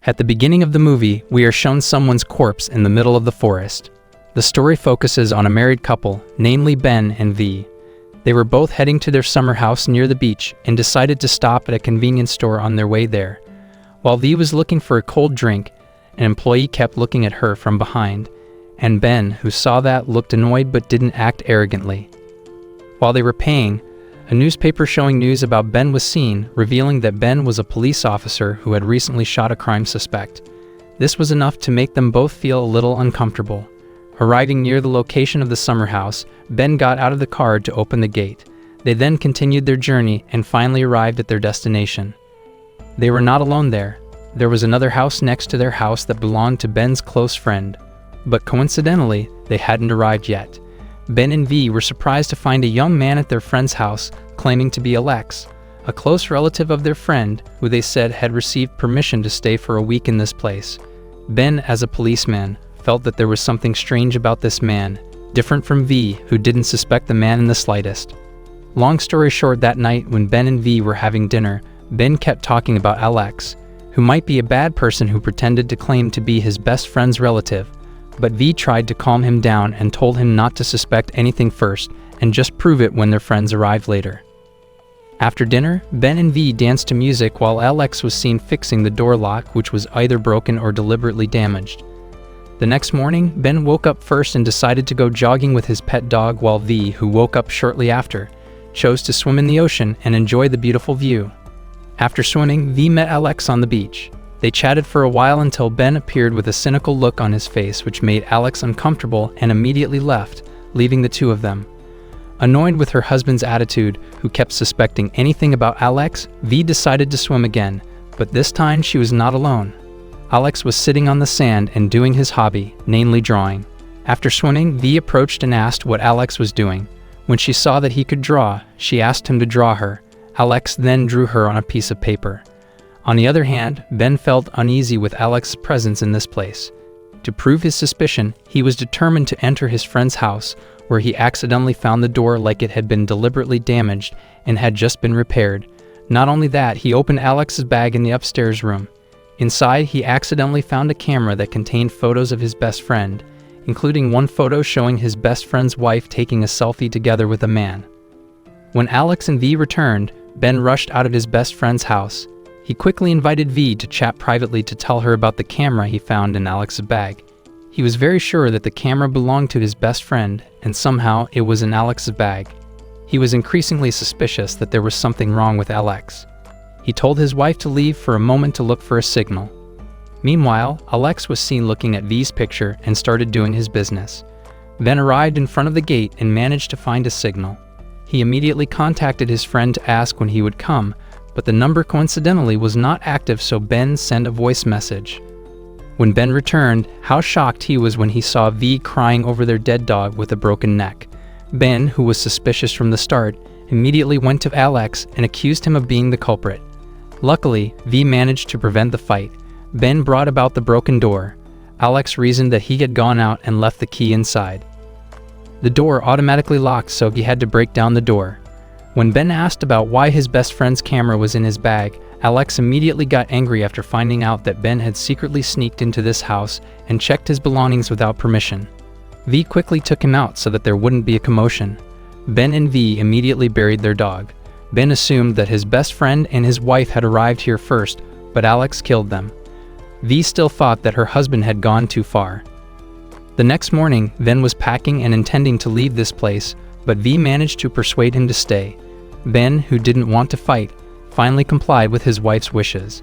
At the beginning of the movie, we are shown someone's corpse in the middle of the forest. The story focuses on a married couple, namely Ben and V. They were both heading to their summer house near the beach and decided to stop at a convenience store on their way there. While V was looking for a cold drink, an employee kept looking at her from behind, and Ben, who saw that, looked annoyed but didn't act arrogantly. While they were paying, a newspaper showing news about Ben was seen, revealing that Ben was a police officer who had recently shot a crime suspect. This was enough to make them both feel a little uncomfortable. Arriving near the location of the summer house, Ben got out of the car to open the gate. They then continued their journey and finally arrived at their destination. They were not alone there. There was another house next to their house that belonged to Ben's close friend. But coincidentally, they hadn't arrived yet. Ben and V were surprised to find a young man at their friend's house claiming to be Alex, a close relative of their friend who they said had received permission to stay for a week in this place. Ben, as a policeman, felt that there was something strange about this man, different from V, who didn't suspect the man in the slightest. Long story short, that night when Ben and V were having dinner, Ben kept talking about Alex, who might be a bad person who pretended to claim to be his best friend's relative. But V tried to calm him down and told him not to suspect anything first and just prove it when their friends arrived later. After dinner, Ben and V danced to music while Alex was seen fixing the door lock, which was either broken or deliberately damaged. The next morning, Ben woke up first and decided to go jogging with his pet dog, while V, who woke up shortly after, chose to swim in the ocean and enjoy the beautiful view. After swimming, V met Alex on the beach. They chatted for a while until Ben appeared with a cynical look on his face, which made Alex uncomfortable and immediately left, leaving the two of them. Annoyed with her husband's attitude, who kept suspecting anything about Alex, V decided to swim again, but this time she was not alone. Alex was sitting on the sand and doing his hobby, namely drawing. After swimming, V approached and asked what Alex was doing. When she saw that he could draw, she asked him to draw her. Alex then drew her on a piece of paper. On the other hand, Ben felt uneasy with Alex's presence in this place. To prove his suspicion, he was determined to enter his friend's house, where he accidentally found the door like it had been deliberately damaged and had just been repaired. Not only that, he opened Alex's bag in the upstairs room. Inside, he accidentally found a camera that contained photos of his best friend, including one photo showing his best friend's wife taking a selfie together with a man. When Alex and V returned, Ben rushed out of his best friend's house. He quickly invited V to chat privately to tell her about the camera he found in Alex's bag. He was very sure that the camera belonged to his best friend, and somehow it was in Alex's bag. He was increasingly suspicious that there was something wrong with Alex. He told his wife to leave for a moment to look for a signal. Meanwhile, Alex was seen looking at V's picture and started doing his business. Ben arrived in front of the gate and managed to find a signal. He immediately contacted his friend to ask when he would come, but the number coincidentally was not active, so Ben sent a voice message. When Ben returned, how shocked he was when he saw V crying over their dead dog with a broken neck. Ben, who was suspicious from the start, immediately went to Alex and accused him of being the culprit. Luckily, V managed to prevent the fight. Ben brought about the broken door. Alex reasoned that he had gone out and left the key inside. The door automatically locked, so he had to break down the door. When Ben asked about why his best friend's camera was in his bag, Alex immediately got angry after finding out that Ben had secretly sneaked into this house and checked his belongings without permission. V quickly took him out so that there wouldn't be a commotion. Ben and V immediately buried their dog. Ben assumed that his best friend and his wife had arrived here first, but Alex killed them. V still thought that her husband had gone too far. The next morning, Ben was packing and intending to leave this place, but V managed to persuade him to stay. Ben, who didn't want to fight, finally complied with his wife's wishes.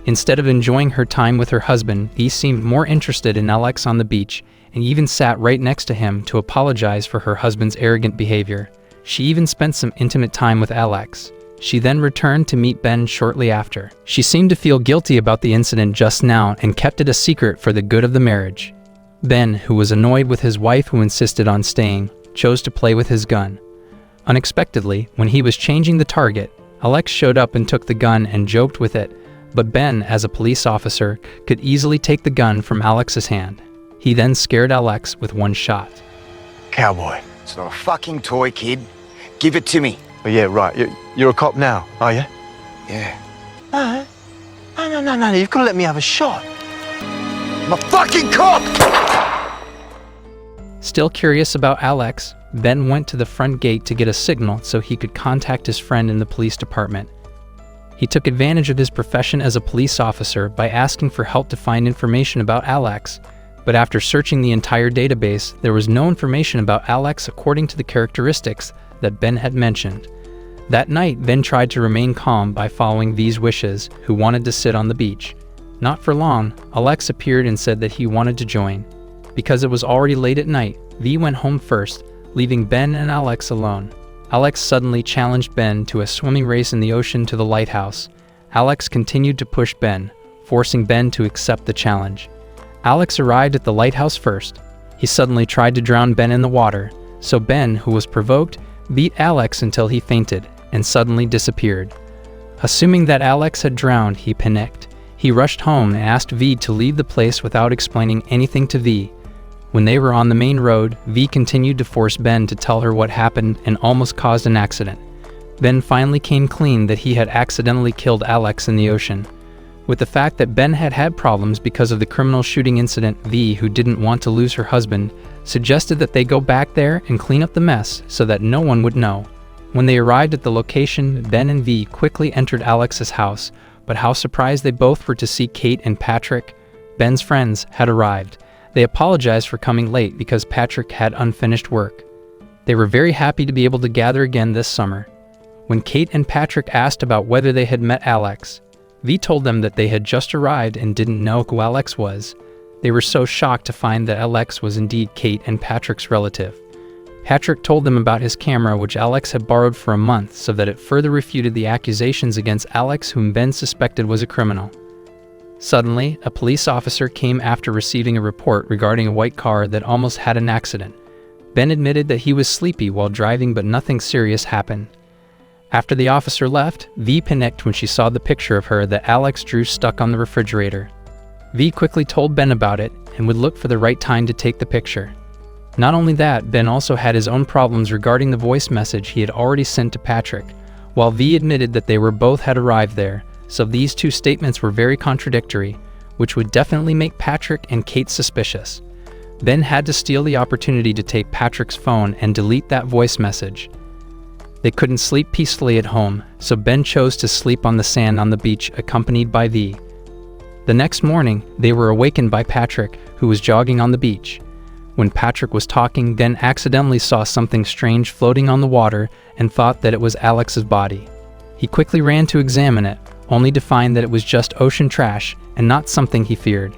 Instead of enjoying her time with her husband, V seemed more interested in Alex on the beach and even sat right next to him to apologize for her husband's arrogant behavior. She even spent some intimate time with Alex. She then returned to meet Ben shortly after. She seemed to feel guilty about the incident just now and kept it a secret for the good of the marriage. Ben, who was annoyed with his wife who insisted on staying, chose to play with his gun. Unexpectedly, when he was changing the target, Alex showed up and took the gun and joked with it, but Ben, as a police officer, could easily take the gun from Alex's hand. He then scared Alex with one shot. Cowboy. It's not a fucking toy, kid. Give it to me. Oh yeah, right. You're a cop now, are you? Yeah. Alright. No, you've got to let me have a shot. I'm a fucking cop! Still curious about Alex, Ben went to the front gate to get a signal so he could contact his friend in the police department. He took advantage of his profession as a police officer by asking for help to find information about Alex, but after searching the entire database, there was no information about Alex according to the characteristics that Ben had mentioned. That night, Ben tried to remain calm by following V's wishes, who wanted to sit on the beach. Not for long, Alex appeared and said that he wanted to join. Because it was already late at night, V went home first, leaving Ben and Alex alone. Alex suddenly challenged Ben to a swimming race in the ocean to the lighthouse. Alex continued to push Ben, forcing Ben to accept the challenge. Alex arrived at the lighthouse first. He suddenly tried to drown Ben in the water, so Ben, who was provoked, beat Alex until he fainted and suddenly disappeared. Assuming that Alex had drowned, he panicked. He rushed home and asked V to leave the place without explaining anything to V. When they were on the main road, V continued to force Ben to tell her what happened and almost caused an accident. Ben finally came clean that he had accidentally killed Alex in the ocean. With the fact that Ben had had problems because of the criminal shooting incident, V, who didn't want to lose her husband, suggested that they go back there and clean up the mess so that no one would know. When they arrived at the location, Ben and V quickly entered Alex's house, but how surprised they both were to see Kate and Patrick. Ben's friends had arrived. They apologized for coming late because Patrick had unfinished work. They were very happy to be able to gather again this summer. When Kate and Patrick asked about whether they had met Alex, V told them that they had just arrived and didn't know who Alex was. They were so shocked to find that Alex was indeed Kate and Patrick's relative. Patrick told them about his camera, which Alex had borrowed for a month, so that it further refuted the accusations against Alex, whom Ben suspected was a criminal. Suddenly, a police officer came after receiving a report regarding a white car that almost had an accident. Ben admitted that he was sleepy while driving, but nothing serious happened. After the officer left, V panicked when she saw the picture of her that Alex drew stuck on the refrigerator. V quickly told Ben about it and would look for the right time to take the picture. Not only that, Ben also had his own problems regarding the voice message he had already sent to Patrick, while V admitted that they were both had arrived there, so these two statements were very contradictory, which would definitely make Patrick and Kate suspicious. Ben had to steal the opportunity to take Patrick's phone and delete that voice message. They couldn't sleep peacefully at home, so Ben chose to sleep on the sand on the beach accompanied by V. The next morning, they were awakened by Patrick, who was jogging on the beach. When Patrick was talking, Ben accidentally saw something strange floating on the water and thought that it was Alex's body. He quickly ran to examine it, only to find that it was just ocean trash and not something he feared.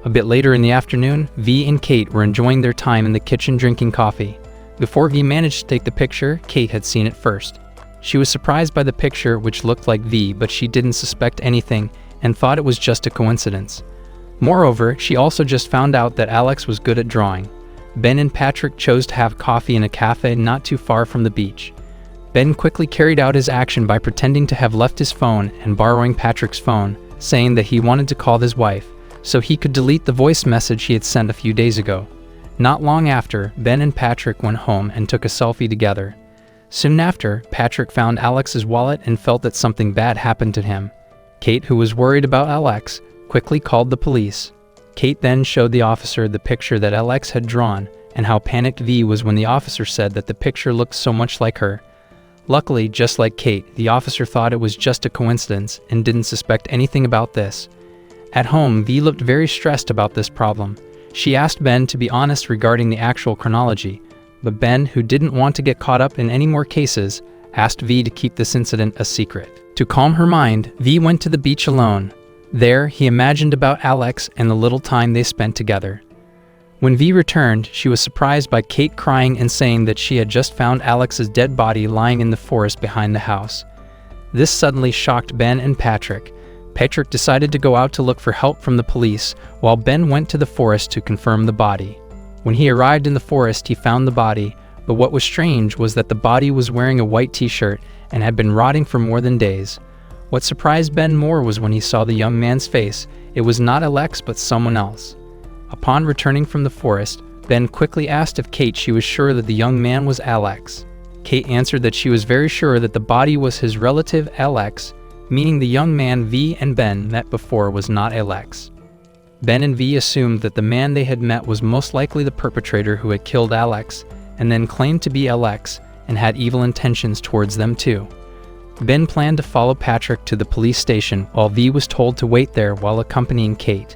A bit later in the afternoon, V and Kate were enjoying their time in the kitchen drinking coffee. Before V managed to take the picture, Kate had seen it first. She was surprised by the picture, which looked like V, but she didn't suspect anything and thought it was just a coincidence. Moreover, she also just found out that Alex was good at drawing. Ben and Patrick chose to have coffee in a cafe not too far from the beach. Ben quickly carried out his action by pretending to have left his phone and borrowing Patrick's phone, saying that he wanted to call his wife, so he could delete the voice message he had sent a few days ago. Not long after, Ben and Patrick went home and took a selfie together. Soon after, Patrick found Alex's wallet and felt that something bad happened to him. Kate, who was worried about Alex, quickly called the police. Kate then showed the officer the picture that Alex had drawn and how panicked V was when the officer said that the picture looked so much like her. Luckily, just like Kate, the officer thought it was just a coincidence and didn't suspect anything about this. At home, V looked very stressed about this problem. She asked Ben to be honest regarding the actual chronology, but Ben, who didn't want to get caught up in any more cases, asked V to keep this incident a secret. To calm her mind, V went to the beach alone. There, he imagined about Alex and the little time they spent together. When V returned, she was surprised by Kate crying and saying that she had just found Alex's dead body lying in the forest behind the house. This suddenly shocked Ben and Patrick. Patrick decided to go out to look for help from the police, while Ben went to the forest to confirm the body. When he arrived in the forest, he found the body, but what was strange was that the body was wearing a white t-shirt and had been rotting for more than days. What surprised Ben more was when he saw the young man's face. It was not Alex, but someone else. Upon returning from the forest, Ben quickly asked if Kate she was sure that the young man was Alex. Kate answered that she was very sure that the body was his relative Alex. meaning the young man V and Ben met before was not Alex. Ben and V assumed that the man they had met was most likely the perpetrator who had killed Alex, and then claimed to be Alex and had evil intentions towards them too. Ben planned to follow Patrick to the police station while V was told to wait there while accompanying Kate.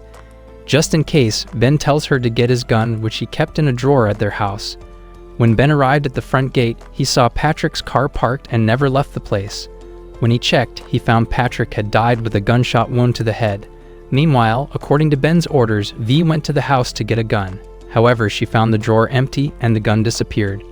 Just in case, Ben tells her to get his gun, which he kept in a drawer at their house. When Ben arrived at the front gate, he saw Patrick's car parked and never left the place. When he checked, he found Patrick had died with a gunshot wound to the head. Meanwhile, according to Ben's orders, V went to the house to get a gun. However, she found the drawer empty and the gun disappeared.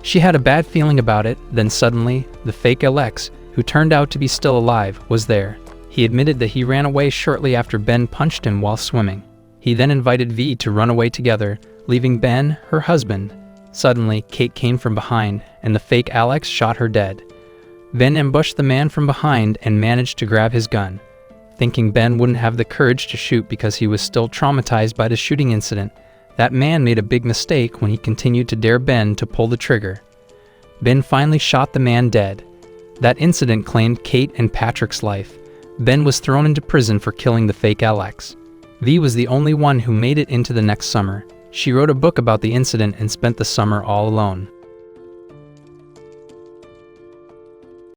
She had a bad feeling about it, then suddenly, the fake Alex, who turned out to be still alive, was there. He admitted that he ran away shortly after Ben punched him while swimming. He then invited V to run away together, leaving Ben, her husband. Suddenly, Kate came from behind, and the fake Alex shot her dead. Ben ambushed the man from behind and managed to grab his gun. Thinking Ben wouldn't have the courage to shoot because he was still traumatized by the shooting incident, that man made a big mistake when he continued to dare Ben to pull the trigger. Ben finally shot the man dead. That incident claimed Kate and Patrick's life. Ben was thrown into prison for killing the fake Alex. V was the only one who made it into the next summer. She wrote a book about the incident and spent the summer all alone.